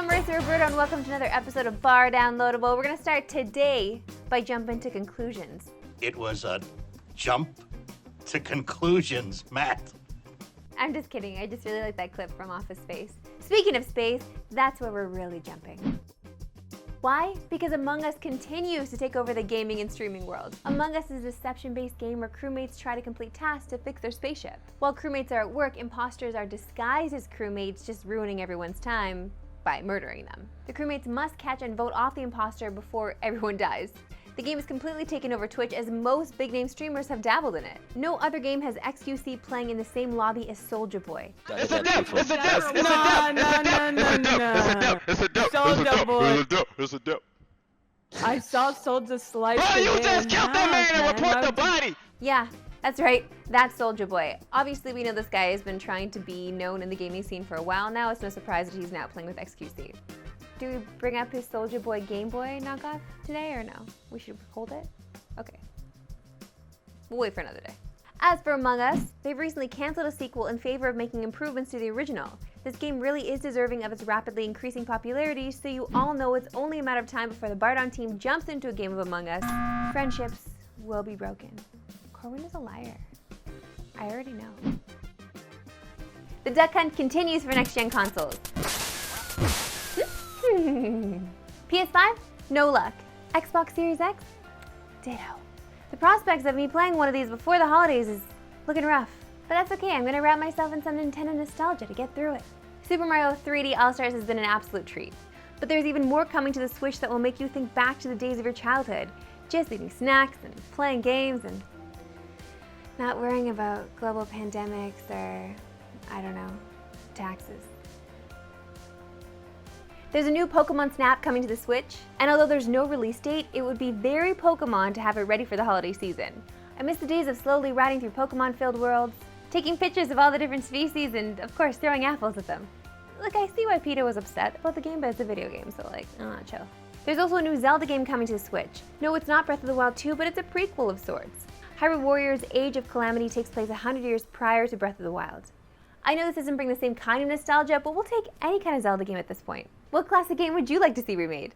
I'm Marissa Roberto and welcome to another episode of Bar Downloadable. We're going to start today by jumping to conclusions. It was a jump to conclusions, Matt. I'm just kidding. I just really like that clip from Office Space. Speaking of space, that's where we're really jumping. Why? Because Among Us continues to take over the gaming and streaming world. Among Us is a deception-based game where crewmates try to complete tasks to fix their spaceship. While crewmates are at work, imposters are disguised as crewmates, just ruining everyone's time by murdering them. The crewmates must catch and vote off the imposter before everyone dies. The game has completely taken over Twitch as most big-name streamers have dabbled in it. No other game has XQC playing in the same lobby as Soulja Boy. It's a dip! It's a dip! It's a dip! It's a dip! Soulja Boy! It's a dip! I saw Soulja slice Oh, the you man just killed that man and report the body! Yeah, that's right. That's Soulja Boy. Obviously, we know this guy has been trying to be known in the gaming scene for a while now. It's no surprise that he's now playing with XQC. Do we bring up his Soulja Boy Game Boy knockoff today or no? We should hold it? Okay. We'll wait for another day. As for Among Us, they've recently canceled a sequel in favor of making improvements to the original. This game really is deserving of its rapidly increasing popularity, so you all know it's only a matter of time before the Bardown team jumps into a game of Among Us. Friendships will be broken. Corwin is a liar. I already know. The duck hunt continues for next-gen consoles. PS5? No luck. Xbox Series X? Ditto. The prospects of me playing one of these before the holidays is looking rough. But that's okay, I'm gonna wrap myself in some Nintendo nostalgia to get through it. Super Mario 3D All-Stars has been an absolute treat. But there's even more coming to the Switch that will make you think back to the days of your childhood. Just eating snacks and playing games and not worrying about global pandemics or, I don't know, taxes. There's a new Pokemon Snap coming to the Switch, and although there's no release date, it would be very Pokemon to have it ready for the holiday season. I miss the days of slowly riding through Pokemon-filled worlds, taking pictures of all the different species, and of course throwing apples at them. Look, I see why PETA was upset about the game, but it's a video game, so chill. There's also a new Zelda game coming to the Switch. No, it's not Breath of the Wild 2, but it's a prequel of sorts. Hyrule Warriors Age of Calamity takes place 100 years prior to Breath of the Wild. I know this doesn't bring the same kind of nostalgia, but we'll take any kind of Zelda game at this point. What classic game would you like to see remade?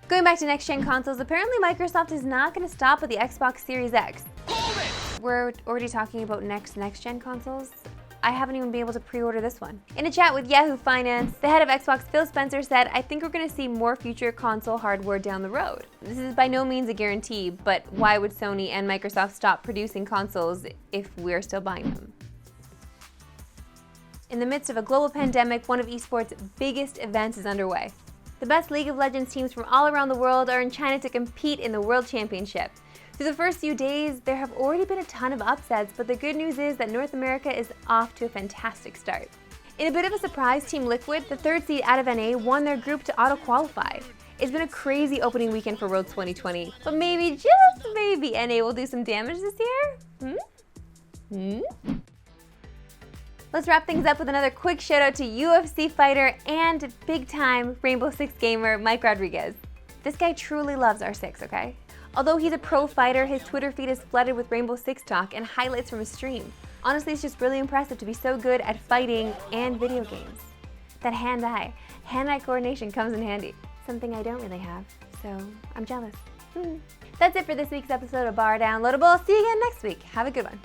Going back to next-gen consoles, apparently Microsoft is not going to stop with the Xbox Series X. We're already talking about next-gen consoles. I haven't even been able to pre-order this one. In a chat with Yahoo Finance, the head of Xbox, Phil Spencer, said, "I think we're going to see more future console hardware down the road." This is by no means a guarantee, but why would Sony and Microsoft stop producing consoles if we're still buying them? In the midst of a global pandemic, one of esports' biggest events is underway. The best League of Legends teams from all around the world are in China to compete in the World Championship. Through the first few days, there have already been a ton of upsets, but the good news is that North America is off to a fantastic start. In a bit of a surprise, Team Liquid, the third seed out of NA, won their group to auto-qualify. It's been a crazy opening weekend for World 2020, but maybe, just maybe, NA will do some damage this year? Let's wrap things up with another quick shout out to UFC fighter and big-time Rainbow Six gamer Mike Rodriguez. This guy truly loves R6, okay? Although he's a pro fighter, his Twitter feed is flooded with Rainbow Six talk and highlights from his stream. Honestly, it's just really impressive to be so good at fighting and video games. That hand-eye coordination comes in handy. Something I don't really have, so I'm jealous. That's it for this week's episode of Bar Downloadable. See you again next week. Have a good one.